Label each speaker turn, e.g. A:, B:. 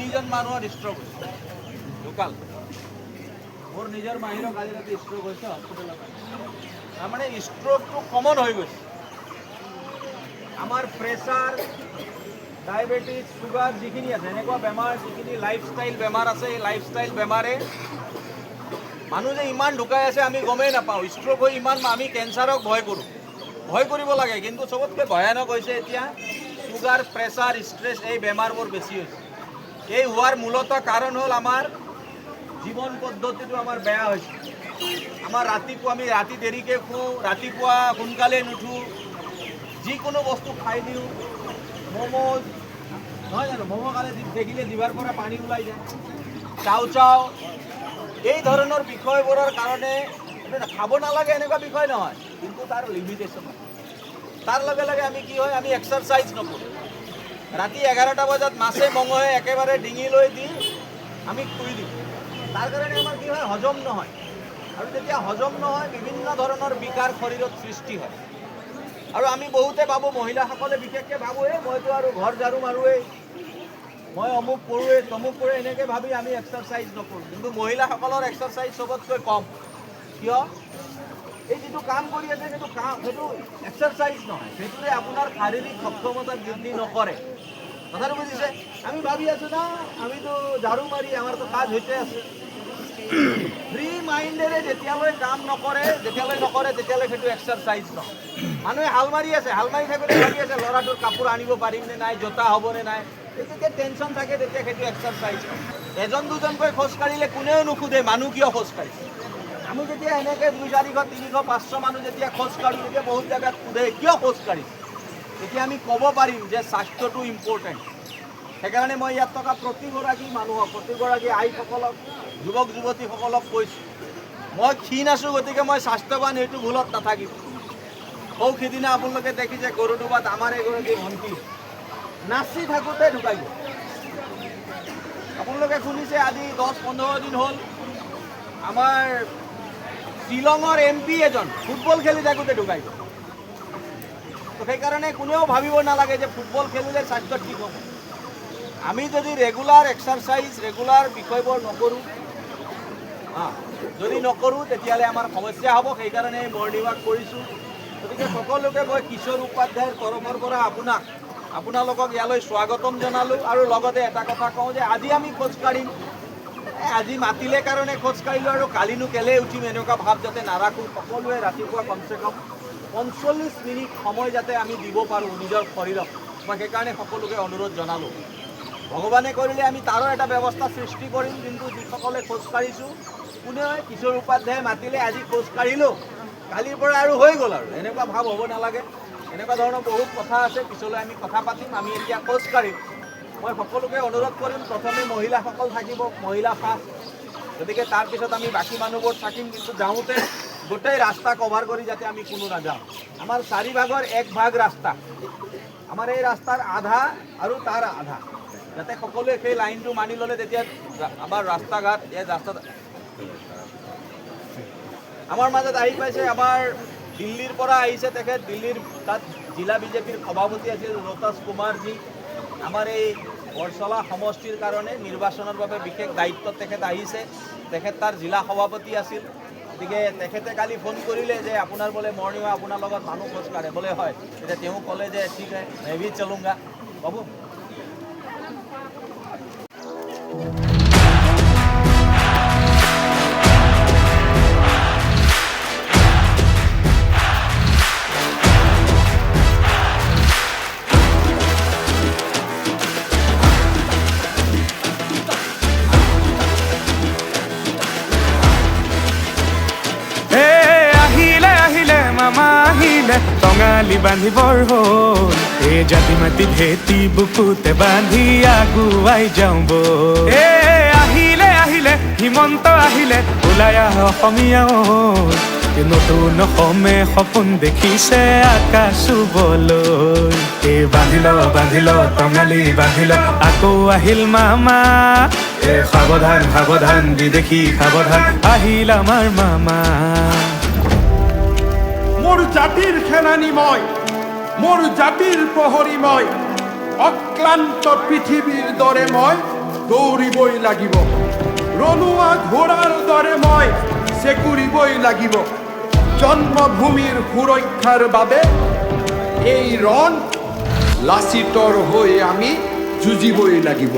A: তিনিজন মানুহৰ ষ্ট্ৰক হৈছে লোকাল। মোৰ নিজৰ মাহীৰক আজি ৰাতি ষ্ট্ৰক হৈছে হস্পিটেলত। তাৰমানে ষ্ট্ৰকটো কমন হৈ গৈছে। আমাৰ প্ৰেছাৰ, ডায়েবেটিছ, চুগাৰ যিখিনি আছে, এনেকুৱা বেমাৰ যিখিনি লাইফষ্টাইল বেমাৰ আছে, এই লাইফষ্টাইল বেমাৰে মানুহ যে ইমান ঢুকাই আছে আমি গমেই নাপাওঁ। ষ্ট্ৰক হৈ ইমান আমি কেঞ্চাৰক ভয় কৰোঁ, ভয় কৰিব লাগে, কিন্তু চবতকৈ ভয়ানক হৈছে এতিয়া চুগাৰ, প্ৰেছাৰ, ষ্ট্ৰেছ, এই বেমাৰবোৰ বেছি হৈছে। এই হোৱাৰ মূলত কাৰণ হ'ল আমাৰ জীৱন পদ্ধতিটো আমাৰ বেয়া হৈছে। আমাৰ ৰাতিপুৱা আমি ৰাতি দেৰিকৈ শুওঁ, ৰাতিপুৱা সোনকালে নুঠোঁ, যিকোনো বস্তু খাই দিওঁ। ম'ম' নহয় জানো, ম'ম' খালে দেখিলে জিভাৰ পৰা পানী ওলাই যায়, চাও এই ধৰণৰ বিষয়বোৰৰ কাৰণে খাব নালাগে এনেকুৱা বিষয় নহয়, কিন্তু তাৰ লিমিটেশ্যন। তাৰ লগে লগে আমি কি হয়, আমি এক্সাৰচাইজ নকৰোঁ। ৰাতি 11টা বজাত মাছে মঙহে একেবাৰে ডিঙি লৈ দি আমি শুই দিওঁ। তাৰ কাৰণে আমাৰ কি হয়, হজম নহয়। আৰু যেতিয়া হজম নহয়, বিভিন্ন ধৰণৰ বিকাৰ শৰীৰত সৃষ্টি হয়। আৰু আমি বহুতে ভাবোঁ, মহিলাসকলে বিশেষকৈ ভাবোঁ, মইতো আৰু ঘৰ ঝাৰু মাৰোৱেই, মই অমুক কৰোঁৱেই, তমুক কৰোঁ, এনেকৈ ভাবি আমি এক্সাৰচাইজ নকৰোঁ। কিন্তু মহিলাসকলৰ এক্সাৰচাইজ চবতকৈ কম। কিয়? এই যিটো কাম কৰি আছে সেইটো এক্সাৰচাইজ নহয়, সেইটোৱে আপোনাৰ শাৰীৰিক সক্ষমতা বৃদ্ধি নকৰে। কথাটো বুজিছে? আমি ভাবি আছোঁ না আমিতো ঝাৰু মাৰি আমাৰতো কাজ হৈছে আছে। ফ্ৰী মাইণ্ডেৰে যেতিয়ালৈ কাম নকৰে তেতিয়ালৈ সেইটো এক্সাৰচাইজ নহয়। মানুহে হাল মাৰি আছে, হাল মাৰি থাকোঁতে ভাবি আছে ল'ৰাটোৰ কাপোৰ আনিব পাৰিম নে নাই, জোতা হ'বনে নাই, তেতিয়া টেনশ্যন থাকে, তেতিয়া সেইটো এক্সাৰচাইজ নহয়। এজন দুজনকৈ খোজকাঢ়িলে কোনেও নুসুধে মানুহ কিয় খোজকাঢ়িছে। আমি যেতিয়া এনেকৈ 200, 400, 300, 500 মানুহ যেতিয়া খোজকাঢ়োঁ, তেতিয়া বহুত জেগাত সোধে কিয় খোজকাঢ়িছে। তেতিয়া আমি ক'ব পাৰিম যে স্বাস্থ্যটো ইম্পৰ্টেণ্ট। সেইকাৰণে মই ইয়াত থকা প্ৰতিগৰাকী মানুহক, প্ৰতিগৰাকী আইসকলক, যুৱক যুৱতীসকলক কৈছোঁ, মই ক্ষীণ আছোঁ, গতিকে মই স্বাস্থ্যৱান, এইটো ভুলত নাথাকিব। সিদিনা আপোনালোকে দেখিছে গৰুডুবাত আমাৰ এগৰাকী ভণ্টি নাচি থাকোঁতে ঢুকাই গ'ল। আপোনালোকে শুনিছে আজি 10-15 দিন হ'ল আমাৰ শ্বিলঙৰ MP এজন ফুটবল খেলি থাকোঁতে ঢুকাই গ'ল। তো সেইকাৰণে কোনেও ভাবিব নালাগে যে ফুটবল খেলিলে স্বাস্থ্য ঠিক হ'ব। আমি যদি ৰেগুলাৰ এক্সাৰচাইজ, ৰেগুলাৰ বিষয়বোৰ নকৰোঁ, তেতিয়াহ'লে আমাৰ সমস্যা হ'ব। সেইকাৰণে মৰ্ণিং ৱাক কৰিছোঁ। গতিকে সকলোকে মই কিশোৰ উপাধ্যায়ৰ তৰফৰ পৰা আপোনালোকক ইয়ালৈ স্বাগতম জনালোঁ। আৰু লগতে এটা কথা কওঁ যে আজি আমি খোজকাঢ়িম, আজি মাতিলে কাৰণে খোজকাঢ়িলোঁ আৰু কালিনো কেলে উঠিম, এনেকুৱা ভাৱ যাতে নাৰাখোঁ। সকলোৱে ৰাতিপুৱা কমচে কম 45 মিনিট সময় যাতে আমি দিব পাৰোঁ নিজৰ শৰীৰক, মই সেইকাৰণে সকলোকে অনুৰোধ জনালোঁ। ভগৱানে কৰিলে আমি তাৰো এটা ব্যৱস্থা সৃষ্টি কৰিম। কিন্তু যিসকলে খোজকাঢ়িছোঁ, কোনেও কিশোৰ উপাধ্যায়ে মাতিলে আজি খোজকাঢ়িলোঁ, কালিৰ পৰা আৰু হৈ গ'ল, আৰু এনেকুৱা ভাৱ হ'ব নালাগে। এনেকুৱা ধৰণৰ বহুত কথা আছে, পিছলৈ আমি কথা পাতিম। আমি এতিয়া খোজকাঢ়িম। মই সকলোকে অনুৰোধ কৰিম, প্ৰথমে মহিলাসকল থাকিব, মহিলা ফাৰ্ষ্ট, গতিকে তাৰপিছত আমি বাকী মানুহবোৰ থাকিম। কিন্তু যাওঁতে গোটেই ৰাস্তা কভাৰ কৰি যাতে আমি কোনো নাযাওঁ। আমাৰ 4 ভাগৰ 1 ভাগ ৰাস্তা, আমাৰ এই ৰাস্তাৰ আধা আৰু তাৰ আধা, যাতে সকলোৱে সেই লাইনটো মানি ল'লে তেতিয়া আমাৰ ৰাস্তা ঘাট, এই ৰাস্তাত আমাৰ মাজত আহি পাইছে, আমাৰ দিল্লীৰ পৰা আহিছে তেখেত। দিল্লীৰ তাত জিলা বিজেপিৰ সভাপতি আছিল ৰোতাছ কুমাৰজী। আমাৰ এই বৰচলা সমষ্টিৰ কাৰণে নিৰ্বাচনৰ বাবে বিশেষ দায়িত্বত তেখেত আহিছে। তেখেত তাৰ জিলা সভাপতি আছিল। গতিকে তেখেতে কালি ফোন কৰিলে যে আপোনাৰ বোলে মৰ্ণিং ৱাক, আপোনাৰ লগত মানুহ খোজকাঢ়ে বোলে। হয়, তেতিয়া তেওঁ ক'লে যে ঠিক আছে, মই ভি চলুংগা। বাবু
B: টঙালি বান্ধিবৰ হ'ল, এই জাতি মাটি ভেটি বুকুতে বান্ধি আগুৱাই যাওঁ ব'ল। আহিলে আহিলে হিমন্ত আহিলে, ওলাই আহ অসমীয়াও, নতুন অসমে সপোন দেখিছে আকাশ চুবলৈ। বান্ধি ল টঙালি বান্ধি ল, আকৌ আহিল মামা। সাৱধান সাৱধান বিদেশী সাৱধান, আহিল আমাৰ মামা।
C: মোৰ জাতিৰ সেনানী মই, মোৰ জাতিৰ প্ৰহৰী মই, অক্লান্ত পৃথিৱীৰ দৰে মই দৌৰিবই লাগিব ৰণুৱা ঘোঁৰাৰ দৰে মই চেকুৰিবই লাগিব জন্মভূমিৰ সুৰক্ষাৰ বাবে এই ৰণ লাচিতৰ হৈ আমি যুঁজিবই লাগিব